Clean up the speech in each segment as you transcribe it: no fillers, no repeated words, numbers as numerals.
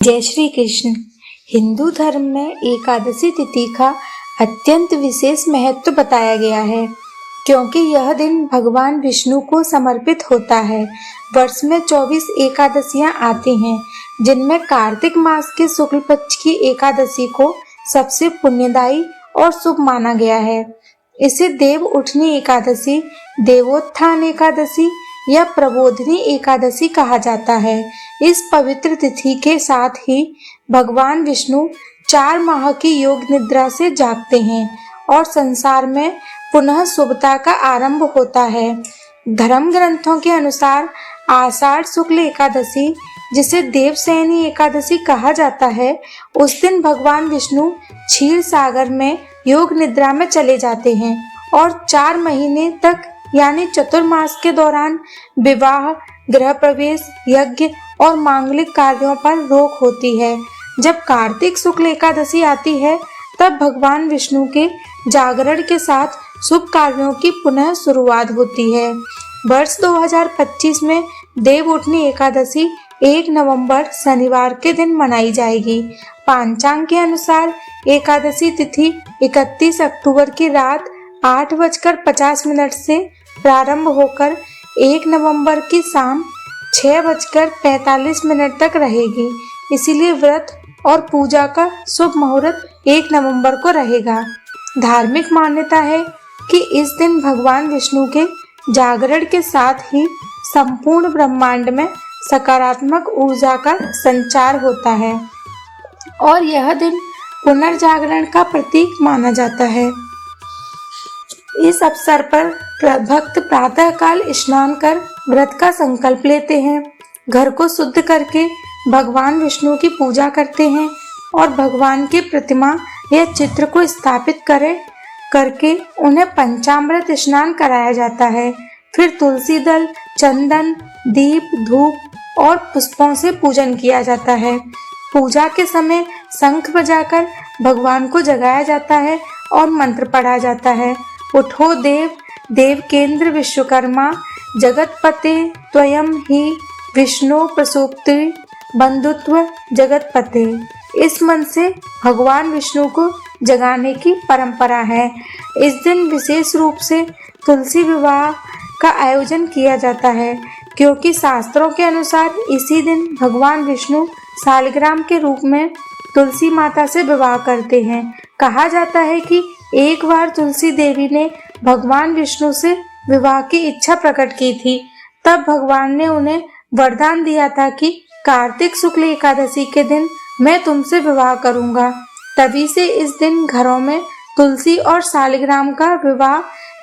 जय श्री कृष्ण। हिंदू धर्म में एकादशी तिथि का अत्यंत विशेष महत्व बताया गया है, क्योंकि यह दिन भगवान विष्णु को समर्पित होता है। वर्ष में 24 एकादशियां आती हैं, जिनमें कार्तिक मास के शुक्ल पक्ष की एकादशी को सबसे पुण्यदायी और शुभ माना गया है। इसे देव उठनी एकादशी, देवोत्थान एकादशी या प्रबोधिनी एकादशी कहा जाता है। इस पवित्र तिथि के साथ ही भगवान विष्णु 4 माह की योग निद्रा से जागते हैं और संसार में पुनः शुभता का आरंभ होता है। धर्म ग्रंथों के अनुसार आषाढ़ शुक्ल एकादशी, जिसे देवशयनी एकादशी कहा जाता है, उस दिन भगवान विष्णु क्षीर सागर में योग निद्रा में चले जाते हैं और 4 महीने तक यानी चतुर्मास के दौरान विवाह, गृह प्रवेश, यज्ञ और मांगलिक कार्यों पर रोक होती है। जब कार्तिक शुक्ल एकादशी आती है, तब भगवान विष्णु के जागरण के साथ शुभ कार्यों की पुनः शुरुआत होती है। वर्ष 2025 में देव उठनी एकादशी 1 नवंबर शनिवार के दिन मनाई जाएगी। पांचांग के अनुसार एकादशी तिथि 31 अक्टूबर की रात 8:50 से प्रारंभ होकर 1 नवंबर की शाम 6:45 तक रहेगी। इसीलिए व्रत और पूजा का शुभ मुहूर्त 1 नवंबर को रहेगा। धार्मिक मान्यता है कि इस दिन भगवान विष्णु के जागरण के साथ ही संपूर्ण ब्रह्मांड में सकारात्मक ऊर्जा का संचार होता है और यह दिन पुनर्जागरण का प्रतीक माना जाता है। इस अवसर पर भक्त प्रातःकाल स्नान कर व्रत का संकल्प लेते हैं, घर को शुद्ध करके भगवान विष्णु की पूजा करते हैं और भगवान की प्रतिमा या चित्र को स्थापित करके उन्हें पंचामृत स्नान कराया जाता है। फिर तुलसी दल, चंदन, दीप, धूप और पुष्पों से पूजन किया जाता है। पूजा के समय शंख बजाकर भगवान को जगाया जाता है और मंत्र पढ़ा जाता है। उठो देव, देव केंद्र विश्वकर्मा, जगतपते त्वयं हि विष्णु प्रसूक्ति बंधुत्व जगतपते। इस मन से भगवान विष्णु को जगाने की परंपरा है। इस दिन विशेष रूप से तुलसी विवाह का आयोजन किया जाता है, क्योंकि शास्त्रों के अनुसार इसी दिन भगवान विष्णु शालिग्राम के रूप में तुलसी माता से विवाह करते हैं। कहा जाता है कि एक बार तुलसी देवी ने भगवान विष्णु से विवाह की इच्छा प्रकट की थी। तब भगवान ने उन्हें वरदान दिया था कि कार्तिक शुक्ल एकादशी के दिन मैं तुमसे विवाह करूंगा। तभी से इस दिन घरों में तुलसी और शालिग्राम का विवाह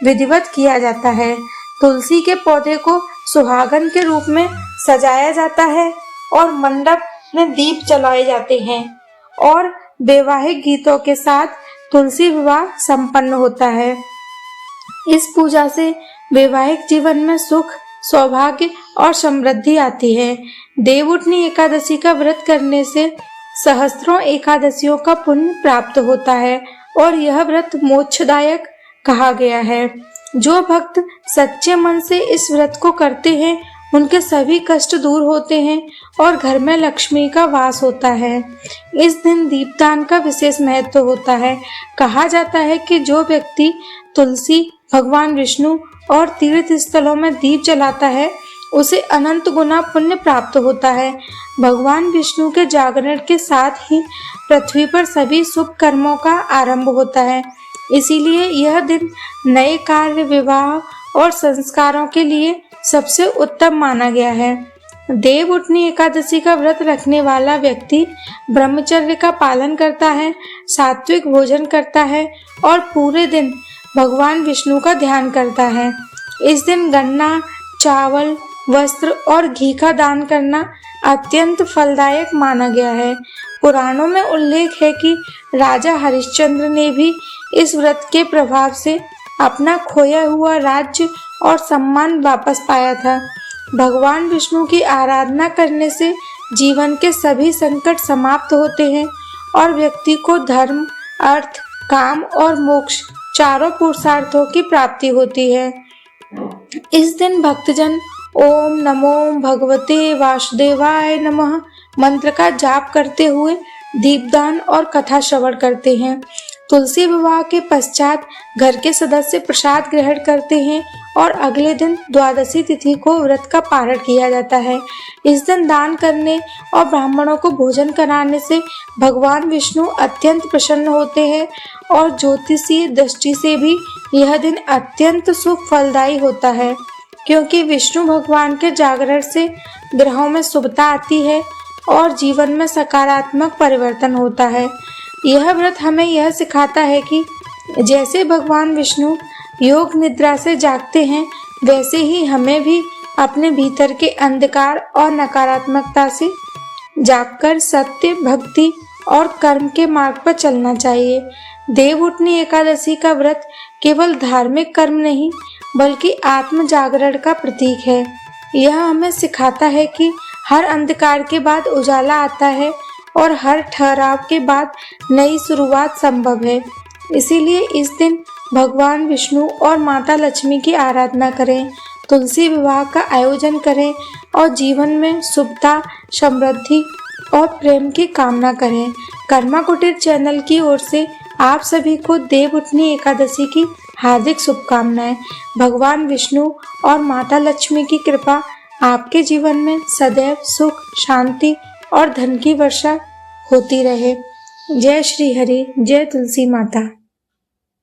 विधिवत किया जाता है। तुलसी के पौधे को सुहागन के रूप में सजाया जाता है और मंडप में दीप जलाए जाते हैं और वैवाहिक गीतों के साथ तुलसी विवाह संपन्न होता है। इस पूजा से वैवाहिक जीवन में सुख, सौभाग्य और समृद्धि आती है। देवउठनी एकादशी का व्रत करने से सहस्त्रों एकादशियों का पुण्य प्राप्त होता है और यह व्रत मोक्षदायक कहा गया है। जो भक्त सच्चे मन से इस व्रत को करते हैं, उनके सभी कष्ट दूर होते हैं और घर में लक्ष्मी का वास होता है। इस दिन दीपदान का विशेष महत्व होता है। कहा जाता है कि जो व्यक्ति तुलसी, भगवान विष्णु और तीर्थ स्थलों में दीप जलाता है, उसे अनंत गुना पुण्य प्राप्त होता है। भगवान विष्णु के जागरण के साथ ही पृथ्वी पर सभी शुभ कर्मों का आरंभ होता है। इसीलिए यह दिन नए कार्य, विवाह और संस्कारों के लिए सबसे उत्तम माना गया है। देव उठनी एकादशी का व्रत रखने वाला व्यक्ति ब्रह्मचर्य का पालन करता है, सात्विक भोजन करता है और पूरे दिन भगवान विष्णु का ध्यान करता है। इस दिन गन्ना, चावल, वस्त्र और घी का दान करना अत्यंत फलदायक माना गया है। पुराणों में उल्लेख है कि राजा हरिश्चंद्र ने भी इस व्रत के प्रभाव से अपना खोया हुआ राज्य और सम्मान वापस पाया था। भगवान विष्णु की आराधना करने से जीवन के सभी संकट समाप्त होते हैं और व्यक्ति को धर्म, अर्थ, काम और मोक्ष चारों पुरुषार्थों की प्राप्ति होती है। इस दिन भक्तजन ओम नमो भगवते वासुदेवाय नमः मंत्र का जाप करते हुए दीपदान और कथा श्रवण करते हैं। तुलसी विवाह के पश्चात घर के सदस्य प्रसाद ग्रहण करते हैं और अगले दिन द्वादशी तिथि को व्रत का पारण किया जाता है। इस दिन दान करने और ब्राह्मणों को भोजन कराने से भगवान विष्णु अत्यंत प्रसन्न होते हैं और ज्योतिषीय दृष्टि से भी यह दिन अत्यंत शुभ फलदायी होता है, क्योंकि विष्णु भगवान के जागरण से ग्रहों में शुभता आती है और जीवन में सकारात्मक परिवर्तन होता है। यह व्रत हमें यह सिखाता है कि जैसे भगवान विष्णु योग निद्रा से जागते हैं, वैसे ही हमें भी अपने भीतर के अंधकार और नकारात्मकता से जागकर सत्य, भक्ति और कर्म के मार्ग पर चलना चाहिए। देवउठनी एकादशी का व्रत केवल धार्मिक कर्म नहीं, बल्कि आत्म जागरण का प्रतीक है। यह हमें सिखाता है कि हर अंधकार के बाद उजाला आता है और हर ठहराव के बाद नई शुरुआत संभव है। इसीलिए इस दिन भगवान विष्णु और माता लक्ष्मी की आराधना करें, तुलसी विवाह का आयोजन करें और जीवन में शुभता, समृद्धि और प्रेम की कामना करें। कर्मा कुटीर चैनल की ओर से आप सभी को देवउठनी एकादशी की हार्दिक शुभकामनाएं। भगवान विष्णु और माता लक्ष्मी की कृपा आपके जीवन में सदैव सुख, शांति और धन की वर्षा होती रहे। जय श्री हरि, जय तुलसी माता।